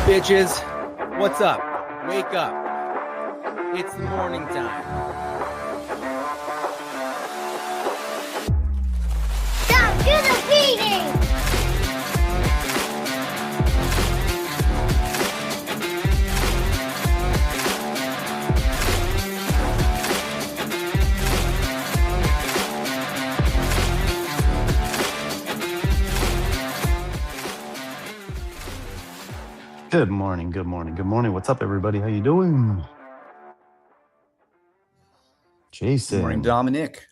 Bitches, what's up? Wake up. It's the morning time. Down to the beating! Good morning, good morning, good morning. What's up, everybody? How you doing? Jason. Good morning, Dominic.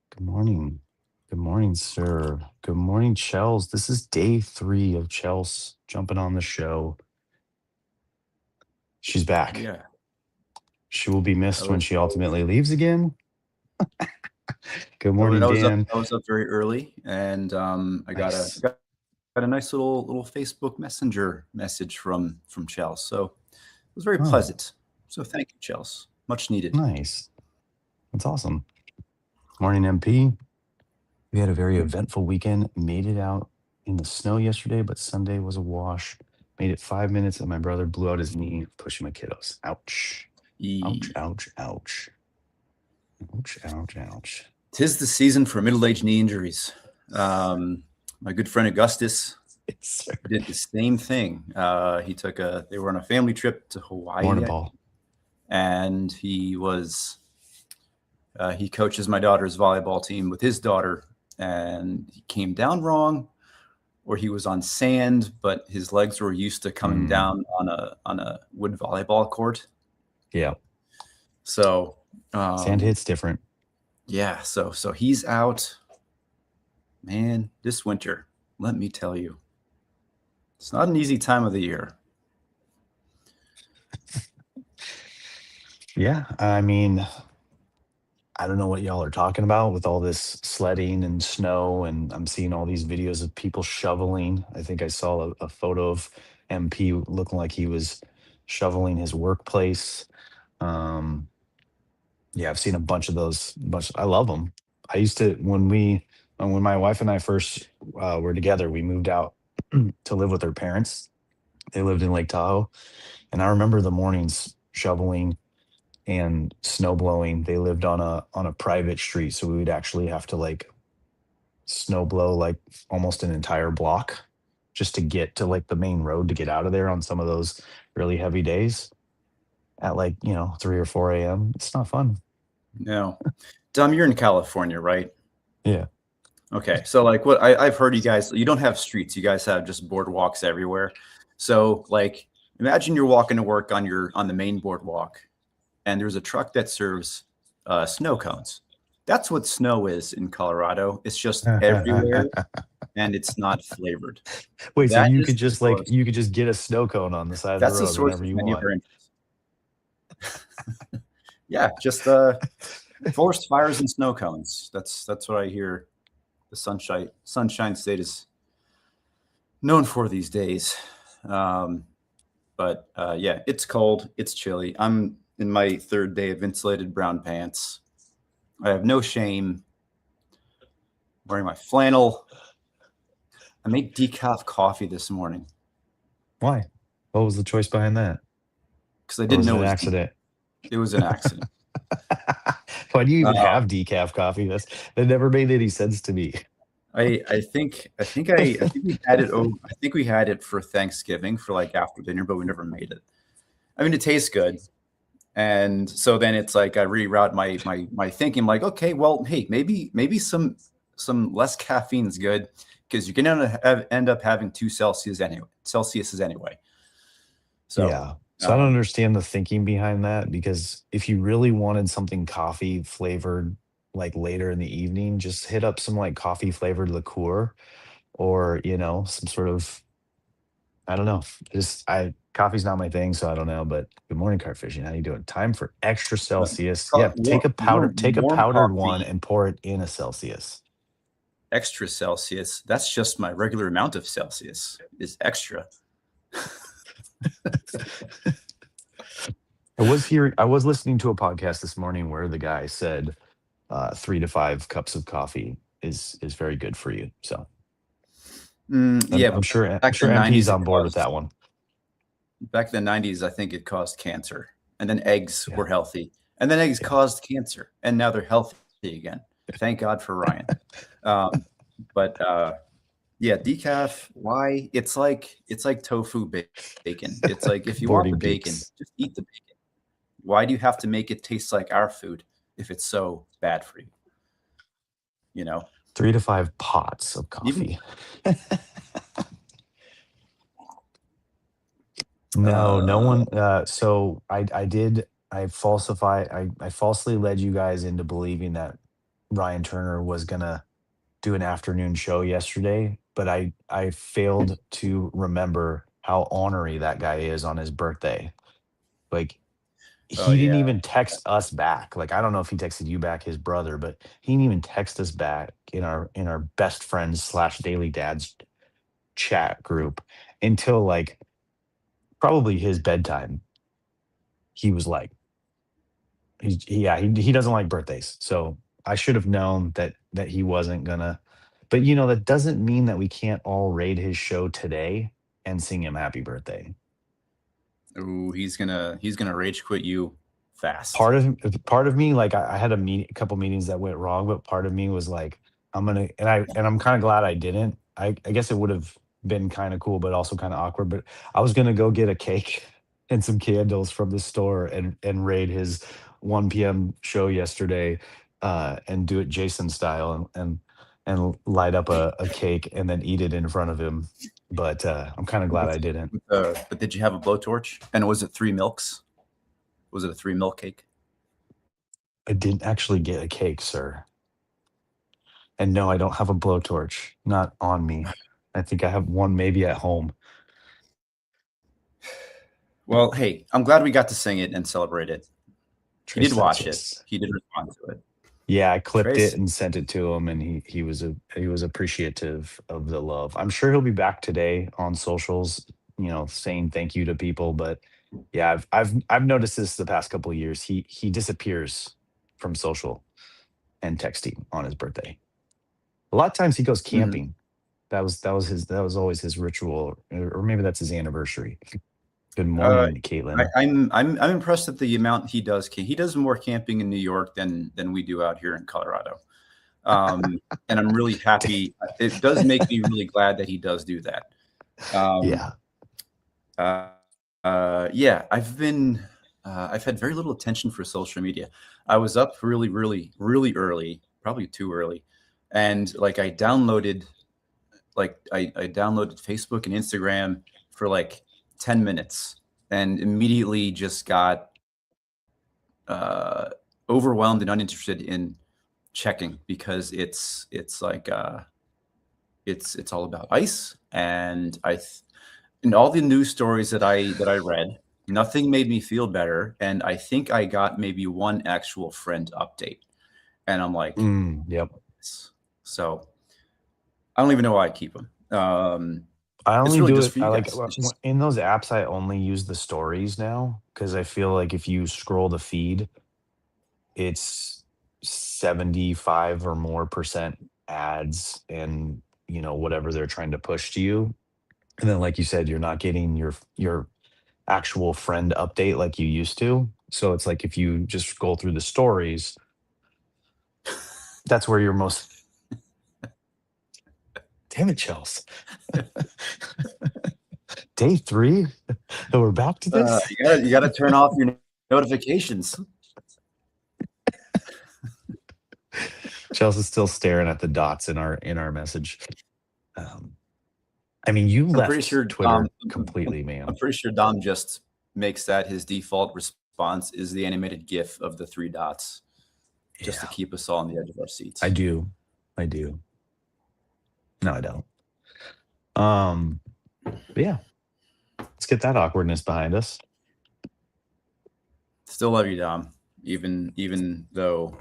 Good morning. Good morning, sir. Good morning, Chels. This is day 3 of Chels jumping on the show. She's back. Yeah. She will be missed when she ultimately leaves again. Good I morning, Dan. was up very early, and I got a nice little Facebook Messenger message from Chels. So it was very pleasant. So thank you, Chels. Much needed. Nice. That's awesome. Morning, MP. We had a very eventful weekend. Made it out in the snow yesterday, but Sunday was a wash. Made it 5 minutes, and my brother blew out his knee pushing my kiddos. Ouch. Ouch, ouch, ouch. Ouch, ouch, ouch. 'Tis the season for middle-aged knee injuries. My good friend Augustus did the same thing. They were on a family trip to Hawaii, and he coaches my daughter's volleyball team with his daughter, and he came down wrong, or he was on sand, but his legs were used to coming down on a wood volleyball court. Yeah. So sand hits different. Yeah. So he's out, man, this winter. Let me tell you, it's not an easy time of the year. Yeah. I mean, I don't know what y'all are talking about with all this sledding and snow, and I'm seeing all these videos of people shoveling. I think I saw a photo of MP looking like he was shoveling his workplace. Yeah, I've seen a bunch of those. I love them. I used to, when my wife and I first were together, we moved out to live with her parents. They lived in Lake Tahoe, and I remember the mornings shoveling and snow blowing. They lived on a private street, so we would actually have to like snow blow like almost an entire block just to get to like the main road to get out of there on some of those really heavy days at 3 or 4 a.m. It's not fun. No. Dom, you're in California, right? Yeah. Okay. So like what I've heard, you guys, you don't have streets. You guys have just boardwalks everywhere. So like imagine you're walking to work on the main boardwalk, and there's a truck that serves snow cones. That's what snow is in Colorado. It's just everywhere, and it's not flavored. Wait, so you could just get a snow cone on the side of the road whenever you want. Yeah, just forest fires and snow cones. That's what I hear the Sunshine State is known for these days. But yeah, it's cold. It's chilly. I'm in my 3rd day of insulated brown pants. I have no shame. I'm wearing my flannel. I made decaf coffee this morning. Why? What was the choice behind that? Because I didn't know it was an accident. It was an accident. Why do you even have decaf coffee? That never made any sense to me. I think we had it. I think we had it for Thanksgiving for like after dinner, but we never made it. I mean, it tastes good, and so then it's like I reroute my thinking. I'm like, okay, well, hey, maybe some less caffeine is good because you're gonna end up having 2 Celsius anyway. So yeah. So I don't understand the thinking behind that, because if you really wanted something coffee flavored like later in the evening, just hit up some like coffee flavored liqueur or, some sort of, I don't know. Coffee's not my thing, so I don't know, but good morning, Cart Fishing. How you doing? Time for extra Celsius. Yeah, take a powdered one and pour it in a Celsius. Extra Celsius. That's just my regular amount of Celsius is extra. I was listening to a podcast this morning where the guy said 3 to 5 cups of coffee is very good for you. So Yeah, I'm sure MP's on board with that one. back in the 90s, I think it caused cancer. And then eggs were healthy. And then eggs caused cancer. And now they're healthy again. Thank God for Ryan. But yeah, decaf, why? It's like tofu bacon. It's like if you want the bacon, just eat the bacon. Why do you have to make it taste like our food if it's so bad for you? You know? 3 to 5 pots of coffee. No one. So I falsely led you guys into believing that Ryan Turner was gonna do an afternoon show yesterday, but I failed to remember how ornery that guy is on his birthday. Like, he didn't even text us back. Like, I don't know if he texted you back, his brother, but he didn't even text us back in our best friends / daily dads chat group until like probably his bedtime. He was like, he doesn't like birthdays. So I should have known that he wasn't gonna. But that doesn't mean that we can't all raid his show today and sing him happy birthday. Ooh, he's gonna rage quit you fast. Part of me, like, I had a couple meetings that went wrong, but part of me was like, I'm kind of glad I didn't. I guess it would have been kind of cool, but also kind of awkward. But I was gonna go get a cake and some candles from the store and raid his 1 p.m. show yesterday, and do it Jason style and light up a cake and then eat it in front of him. But I'm kind of glad I didn't. But did you have a blowtorch? And was it 3 milks? Was it a 3 milk cake? I didn't actually get a cake, sir. And no, I don't have a blowtorch. Not on me. I think I have one maybe at home. Well, hey, I'm glad we got to sing it and celebrate it. He did watch it. He did respond to it. Yeah, I clipped it and sent it to him, and he was appreciative of the love. I'm sure he'll be back today on socials, saying thank you to people. But yeah, I've noticed this the past couple of years. He disappears from social and texting on his birthday. A lot of times he goes camping. That was always his ritual, or maybe that's his anniversary. Good morning, Caitlin. I'm impressed at the amount he does. He does more camping in New York than we do out here in Colorado, and I'm really happy. It does make me really glad that he does do that. I've had very little attention for social media. I was up really, really, really early, probably too early, and like I downloaded Facebook and Instagram for like 10 minutes and immediately just got overwhelmed and uninterested in checking because it's all about ice and all the news stories that I read, nothing made me feel better. And I think I got maybe one actual friend update and I'm like, yep. So I don't even know why I keep them. I only do it. In those apps, I only use the stories now because I feel like if you scroll the feed, it's 75 or more % ads and whatever they're trying to push to you. And then, like you said, you're not getting your actual friend update like you used to. So it's like if you just scroll through the stories, that's where you're most. Damn it, Chels. Day 3? We're back to this? You gotta turn off your notifications. Chels is still staring at the dots in our message. I mean, you left Twitter completely, man. I'm pretty sure Dom just makes that his default response is the animated GIF of the 3 dots just to keep us all on the edge of our seats. I do. No, I don't. But yeah, let's get that awkwardness behind us. Still love you, Dom. Even though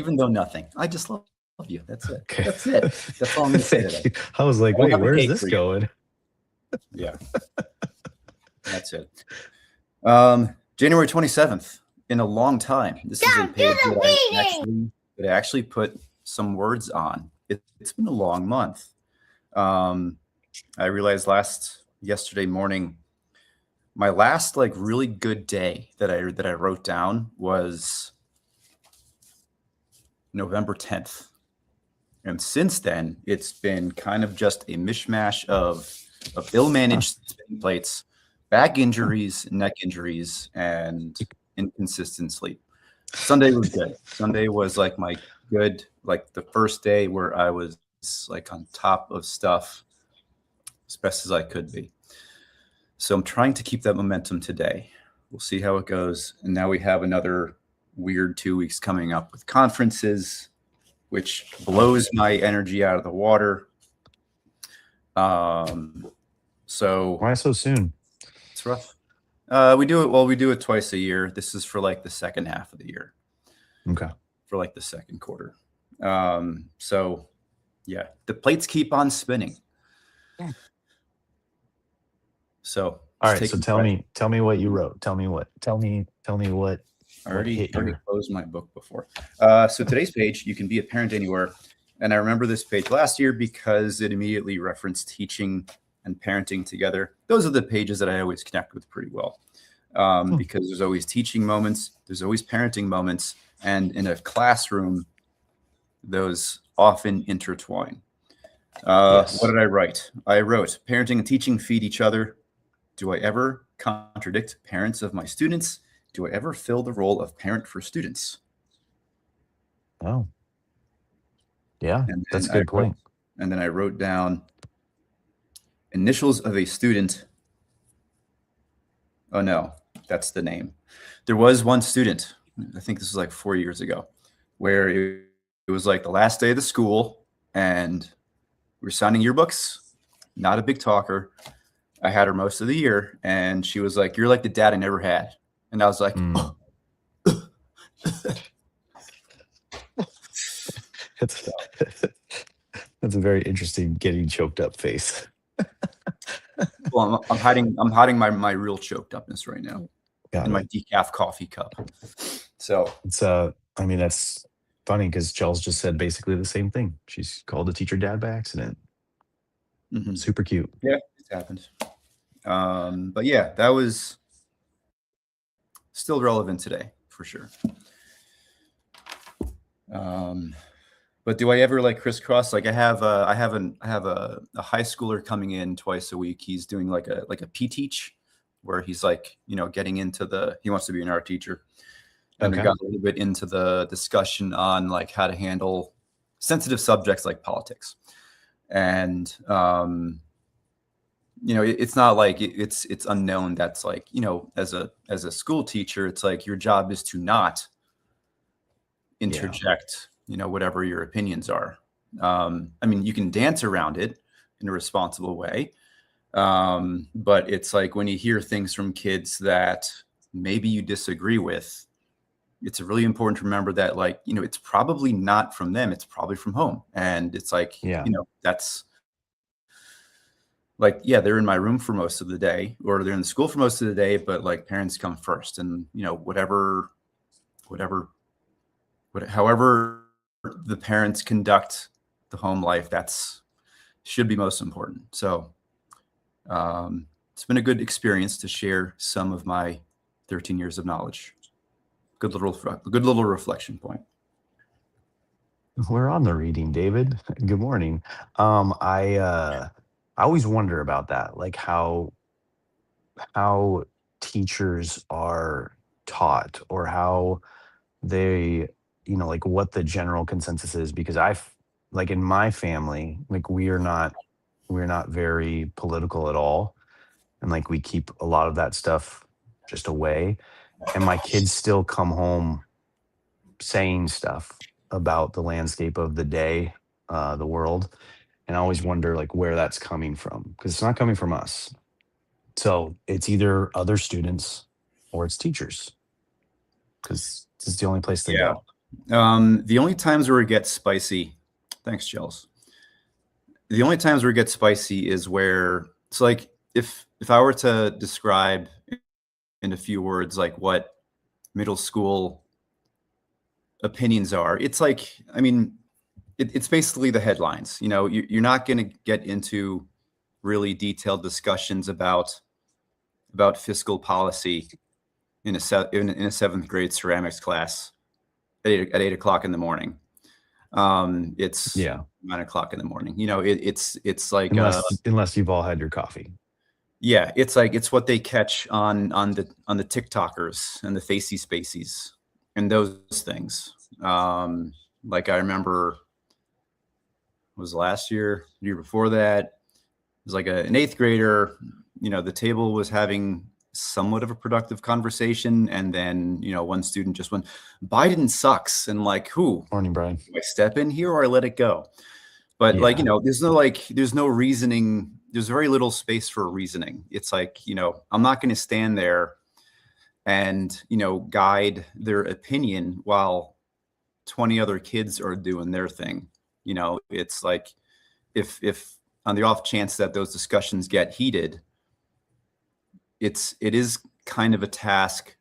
nothing. I just love you. That's it. Okay. That's it. That's all I'm gonna say today. I was like, wait, where is this going? Yeah. That's it. January 27th. In a long time. This is a page that I actually put some words on. It's been a long month. I realized yesterday morning my last like really good day that I wrote down was November 10th. And since then, it's been kind of just a mishmash of ill-managed spinning plates, back injuries, neck injuries, and inconsistent sleep. Sunday was good. Sunday was like my good, like the first day where I was like on top of stuff as best as I could be. So I'm trying to keep that momentum today. We'll see how it goes. And now we have another weird 2 weeks coming up with conferences, which blows my energy out of the water. So Why so soon? it's rough. We do it twice a year. This is for like the second half of the year. Okay. For like the second quarter. So yeah, the plates keep on spinning. Yeah. So all right. So tell me what you wrote. Tell me what I already closed my book before. So today's page, you can be a parent anywhere. And I remember this page last year because it immediately referenced teaching and parenting together. Those are the pages that I always connect with pretty well, because there's always teaching moments, there's always parenting moments, and in a classroom, those often intertwine. Yes. What did I write? I wrote, parenting and teaching feed each other. Do I ever contradict parents of my students? Do I ever fill the role of parent for students? Oh, yeah, that's a good point. And then I wrote down initials of a student. Oh no, that's the name. There was one student, I think this was like 4 years ago, where it was like the last day of the school and we were signing yearbooks, not a big talker. I had her most of the year and she was like, "You're like the dad I never had." And I was like, oh. That's a very interesting getting choked up face. Well, I'm hiding my real choked upness right now in my decaf coffee cup. So it's I mean, that's funny because Charles just said basically the same thing. She's called a teacher dad by accident. Super cute. Yeah, it happened. But yeah, that was still relevant today for sure. But do I ever like crisscross? Like I have a high schooler coming in twice a week. He's doing like a P-teach where he's like, getting into he wants to be an art teacher. And we got a little bit into the discussion on like how to handle sensitive subjects like politics. And it's not like it's unknown. That's like, as a school teacher, it's like your job is to not interject, whatever your opinions are. I mean, you can dance around it in a responsible way. But it's like when you hear things from kids that maybe you disagree with, it's really important to remember that, like, it's probably not from them. It's probably from home. And it's like, that's like, yeah, they're in my room for most of the day or they're in the school for most of the day, but like parents come first and, however the parents conduct the home life, should be most important. So it's been a good experience to share some of my 13 years of knowledge. Good little reflection point. We're on the reading, David. Good morning. I always wonder about that, like how teachers are taught or how they, like what the general consensus is, because like in my family, like we're not very political at all. And like we keep a lot of that stuff just away. And my kids still come home saying stuff about the landscape of the day, the world. And I always wonder like where that's coming from, because it's not coming from us. So it's either other students or it's teachers, because this is the only place they go. The only times where it gets spicy, thanks, Chels. The only times where it gets spicy is where it's like, if I were to describe in a few words, like what middle school opinions are, it's like, I mean, it's basically the headlines. You're not going to get into really detailed discussions about about fiscal policy in a 7th grade ceramics class at 8 o'clock in the morning. It's 9 o'clock in the morning. You know, it's like unless you've all had your coffee. Yeah, it's like it's what they catch on the TikTokers and the Facey Spaceys and those things. Like I remember, it was last year, the year before that, it was like an 8th grader. You know, the table was having somewhat of a productive conversation, and then, you know, one student just went, "Biden sucks," and like, who? Morning, Brian. Do I step in here or I let it go? But like, you know, there's no reasoning. There's very little space for reasoning. It's like, you know, I'm not going to stand there and, you know, guide their opinion while 20 other kids are doing their thing. You know, it's like, if on the off chance that those discussions get heated, it is kind of a task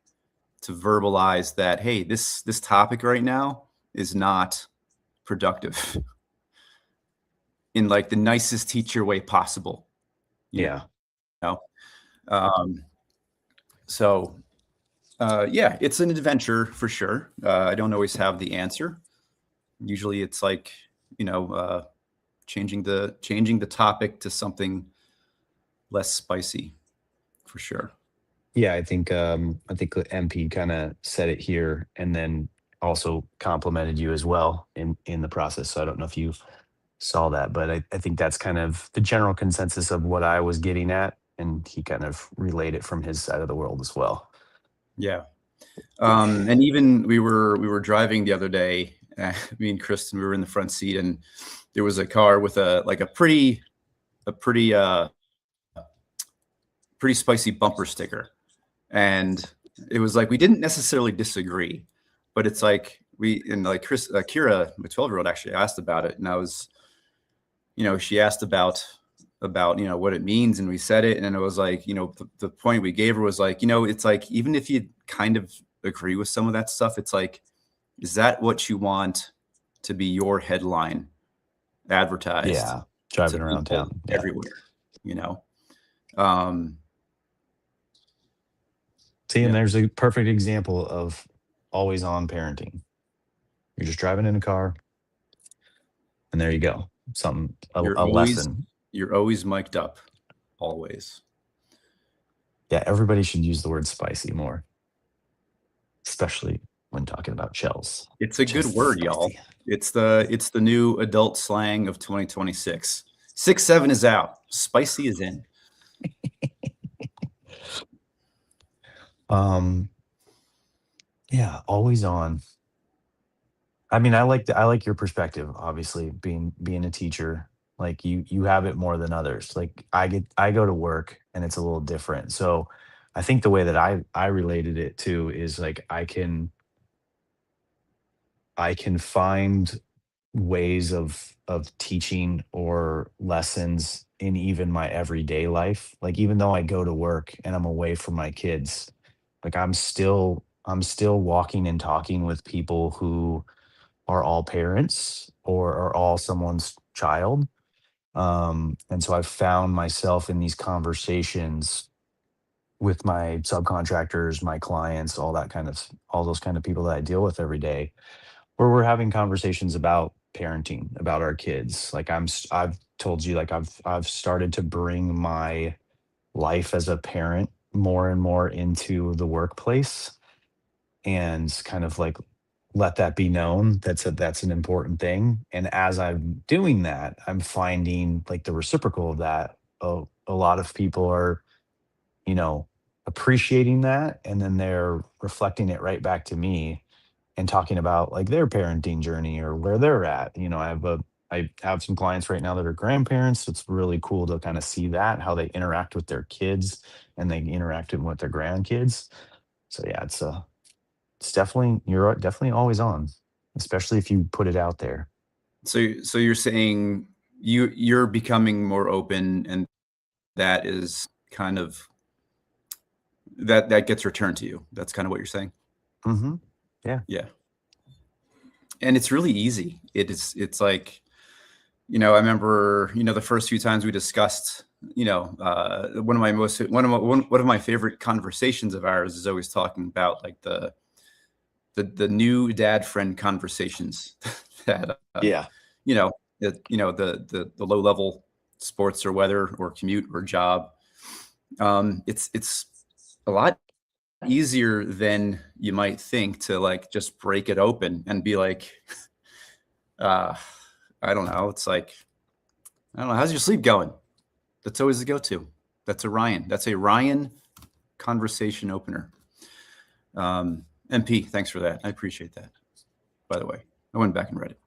to verbalize that, hey, this topic right now is not productive in like the nicest teacher way possible. You know? Yeah, it's an adventure for sure. I don't always have the answer. Usually it's like, you know, changing the topic to something less spicy, for sure. Yeah, I think MP kind of said it here, and then also complimented you as well in the process. So I don't know if you saw that, but I think that's kind of the general consensus of what I was getting at, and he kind of relayed it from his side of the world as well. Yeah. And even we were driving the other day, me and Kristen, we were in the front seat, and there was a car with a pretty spicy bumper sticker. And it was like, we didn't necessarily disagree, but it's like Kira, my 12-year-old, actually asked about it. And I was, you know, she asked about, you know, what it means. And we said it. And then it was like, you know, the point we gave her was like, you know, it's like, even if you kind of agree with some of that stuff, it's like, is that what you want to be your headline advertised? Yeah. Driving around town everywhere, you know? See, and there's a perfect example of always on parenting. You're just driving in a car, and there you go. A lesson. You're always mic'd up, always. Yeah, everybody should use the word spicy more, especially when talking about shells. It's a good word, y'all. It's the new adult slang of 2026. 6-7 is out. Spicy is in. Yeah, always on. I mean, I like your perspective, obviously, being a teacher. Like you have it more than others. Like I go to work and it's a little different. So I think the way that I related it to is like I can find ways of teaching or lessons in even my everyday life. Like even though I go to work and I'm away from my kids, like I'm still walking and talking with people who are all parents or are all someone's child. And so I've found myself in these conversations with my subcontractors, my clients, all those kind of people that I deal with every day, where we're having conversations about parenting, about our kids. Like I've told you, like I've started to bring my life as a parent more and more into the workplace, and kind of like let that be known that's an important thing. And as I'm doing that, I'm finding like the reciprocal of that. A lot of people are, you know, appreciating that, and then they're reflecting it right back to me and talking about like their parenting journey or where they're at. You know, I have some clients right now that are grandparents. It's really cool to kind of see that, how they interact with their kids and they interact with their grandkids. So yeah, you're definitely always on, especially if you put it out there. So you're saying you're becoming more open, and that is kind of that gets returned to you. That's kind of what you're saying. Mm-hmm. Yeah. Yeah. And it's really easy. It's like, you know, I remember, you know, the first few times we discussed one of my favorite conversations of ours is always talking about like the new dad friend conversations that Yeah. the low level sports or weather or commute or job. It's a lot easier than you might think to like just break it open and be like, I don't know. It's like, I don't know. How's your sleep going? That's always the go-to. That's a Ryan conversation opener. MP, thanks for that. I appreciate that. By the way, I went back and read it.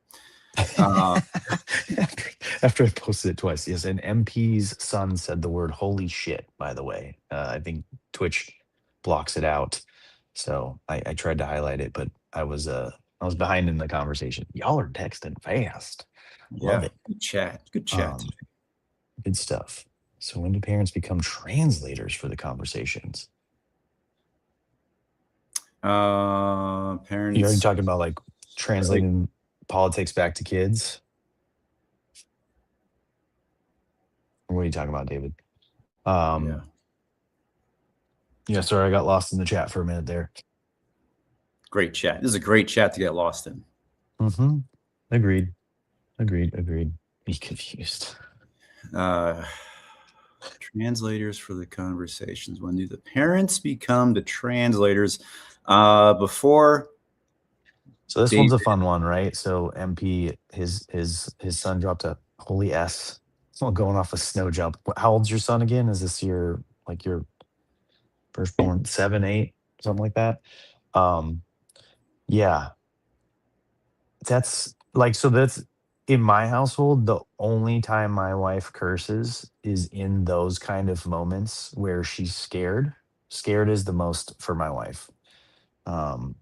After I posted it twice, yes. And MP's son said the word "holy shit." By the way, I think Twitch blocks it out, so I tried to highlight it, but I was behind in the conversation. Y'all are texting fast. Love it. Good chat. Good chat. Good stuff. So when do parents become translators for the conversations? Parents. You're already talking about like translating politics back to kids. What are you talking about, David? Yeah, sorry, I got lost in the chat for a minute there. Great chat. This is a great chat to get lost in. Mm-hmm. Agreed. Be confused. Translators for the conversations. When do the parents become the translators? Before. So this one's a fun one, right? So MP, his son dropped a holy S. Well, going off a snow jump. How old's your son again? Is this your firstborn? 7, 8, something like that? Yeah. That's in my household, the only time my wife curses is in those kind of moments where she's scared. Scared is the most for my wife.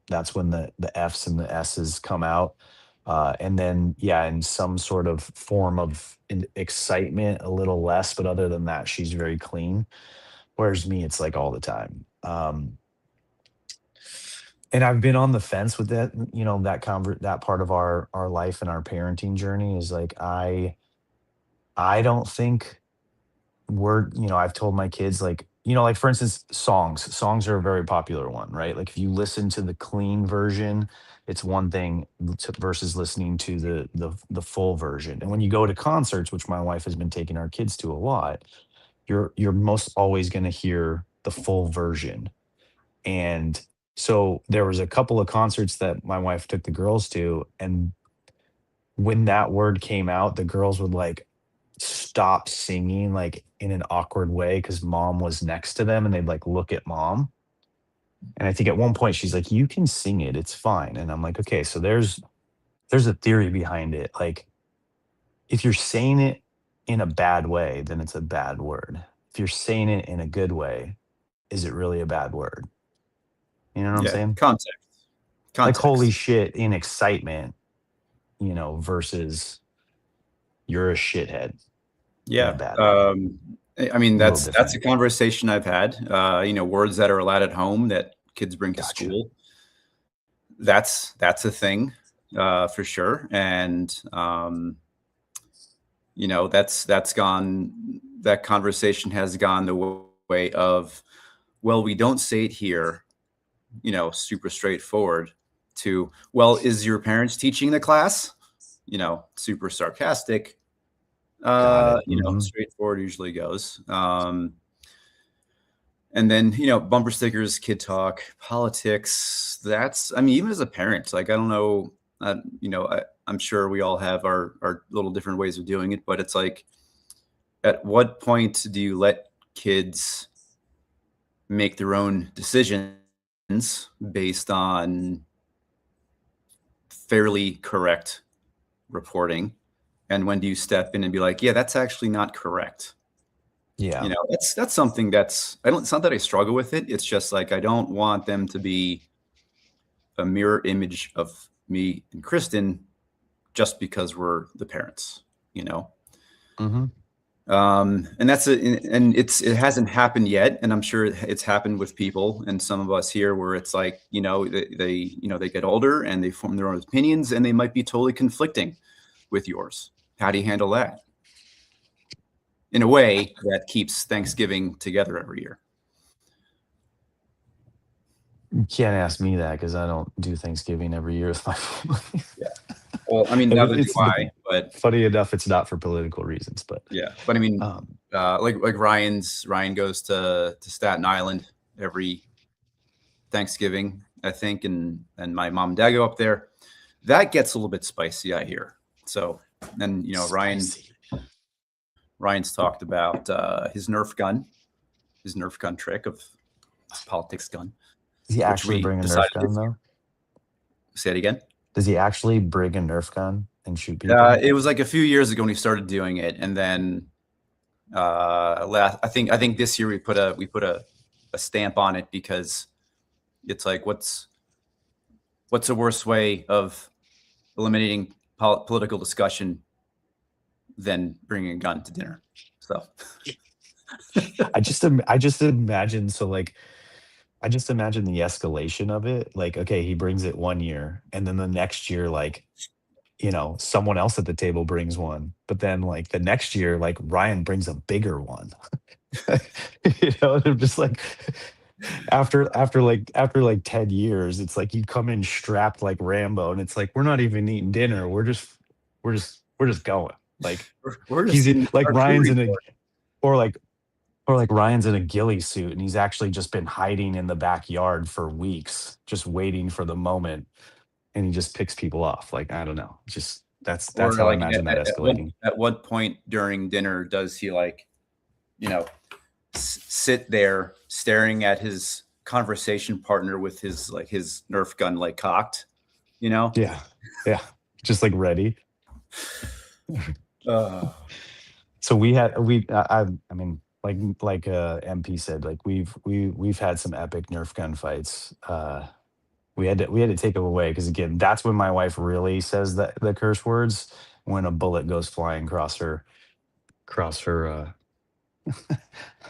That's when the F's and the S's come out. And then, yeah, in some sort of form of excitement, a little less, but other than that, she's very clean. Whereas me, it's like all the time. And I've been on the fence with that, that part of our life and our parenting journey is like, I don't think I've told my kids like, like for instance, songs are a very popular one, right? Like if you listen to the clean version, it's one thing versus listening to the full version. And when you go to concerts, which my wife has been taking our kids to a lot, you're most always going to hear the full version. And so there was a couple of concerts that my wife took the girls to, and when that word came out, the girls would like stop singing like in an awkward way because mom was next to them and they'd like look at mom. And I think at one point she's like, "You can sing it, it's fine." And I'm like, okay, so there's a theory behind it. Like if you're saying it in a bad way, then it's a bad word. If you're saying it in a good way, is it really a bad word? You know what I'm saying? Context. Like holy shit in excitement, versus you're a shithead. Yeah. Bad way. I mean, that's a conversation I've had. Words that are allowed at home that kids bring to school. That's a thing for sure. And that conversation has gone the way of, well, we don't say it here, super straightforward, to, well, is your parents teaching the class? Super sarcastic. Straightforward usually goes. And then, bumper stickers, kid talk, politics. Even as a parent, like, I don't know, I'm sure we all have our little different ways of doing it, but it's like, at what point do you let kids make their own decisions based on fairly correct reporting? And when do you step in and be like, yeah, that's actually not correct? Yeah. That's something it's not that I struggle with it. It's just like, I don't want them to be a mirror image of me and Kristen just because we're the parents, Mm-hmm. And that's it. And it hasn't happened yet. And I'm sure it's happened with people and some of us here where it's like, they get older and they form their own opinions and they might be totally conflicting with yours. How do you handle that? in a way that keeps Thanksgiving together every year. You can't ask me that because I don't do Thanksgiving every year with my family. Yeah. Well, I mean, And neither do it's I, but funny enough, it's not for political reasons, but yeah. But I mean, um, like Ryan goes to Staten Island every Thanksgiving, I think, and my mom and dad go up there. That gets a little bit spicy, I hear. So, and spicy. Ryan's talked about his Nerf gun trick of politics gun. Does he which actually we bring a decided Nerf gun to- though? Say it again. Does he actually bring a Nerf gun and shoot people? It was like a few years ago when he started doing it, and then I think this year we put a stamp on it because it's like what's a worse way of eliminating political discussion than bringing a gun to dinner? So I just imagine I just imagine the escalation of it. Like, okay, he brings it one year, and then the next year, like, someone else at the table brings one. But then, like, the next year, like, Ryan brings a bigger one. And I'm just like, after like 10 years, it's like you come in strapped like Rambo, and it's like we're not even eating dinner. We're just going. Like we're just he's in like Ryan's in a report. or like Ryan's in a ghillie suit, and he's actually just been hiding in the backyard for weeks, just waiting for the moment, and he just picks people off. Like, I don't know. Just that's Or how I like imagine that escalating. at what point during dinner does he like, sit there staring at his conversation partner with his Nerf gun like cocked, Yeah. Yeah. Just like ready. So I mean, like MP said, like we've had some epic Nerf gun fights. We had to take them away because, again, that's when my wife really says the curse words, when a bullet goes flying across her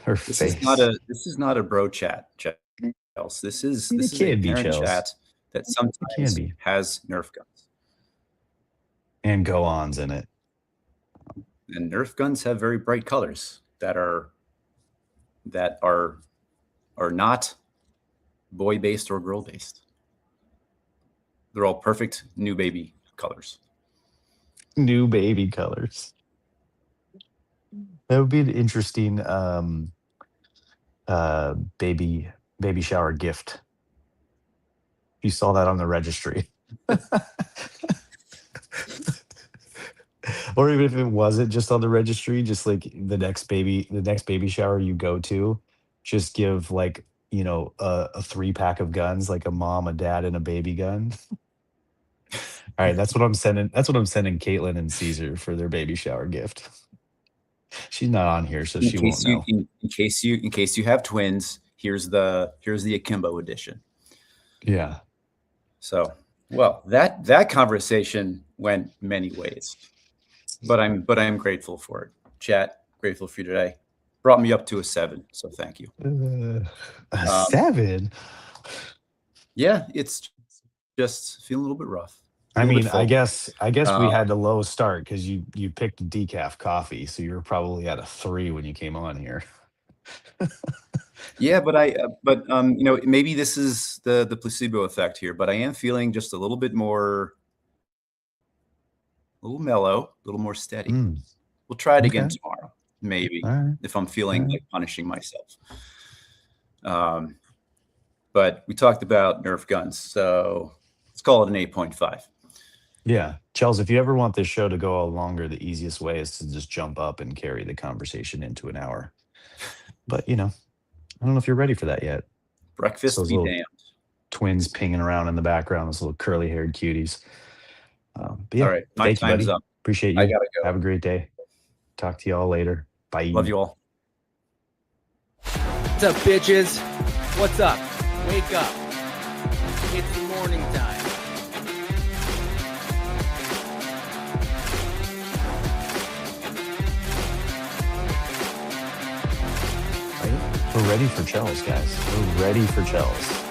her This face. is not a bro chat, Chels. This is a can be, parent Chels. chat that can sometimes be. has Nerf guns. And go-ons in it. And Nerf guns have very bright colors that are not boy-based or girl-based. They're all perfect new baby colors. New baby colors. That would be an interesting baby shower gift. You saw that on the registry. Or even if it wasn't just on the registry, just like the next baby shower you go to, just give like, a 3-pack of guns, like a mom, a dad, and a baby gun. All right, that's what I'm sending Caitlin and Caesar for their baby shower gift. She's not on here, so she won't know. In case you have twins, here's the akimbo edition. Yeah. So, well, that conversation went many ways, but I'm grateful for it. Chat, grateful for you today. Brought me up to a 7, so thank you. A 7? Yeah, it's just feeling a little bit rough. I mean, I guess we had a low start because you picked decaf coffee, so you were probably at a 3 when you came on here. Yeah, but maybe this is the placebo effect here, but I am feeling just a little bit more, a little mellow, a little more steady. We'll try it again tomorrow, maybe, if I'm feeling like punishing myself. But we talked about Nerf guns, so let's call it an 8.5. Yeah. Chels, if you ever want this show to go all longer, the easiest way is to just jump up and carry the conversation into an hour. But, I don't know if you're ready for that yet. Breakfast be damned. Twins pinging around in the background, those little curly-haired cuties. But yeah, all right, my time's up. Appreciate you. I gotta go. Have a great day. Talk to you all later. Bye. Love you all. What's up, bitches? What's up? Wake up. It's morning time. We're ready for Chels, guys. We're ready for Chels.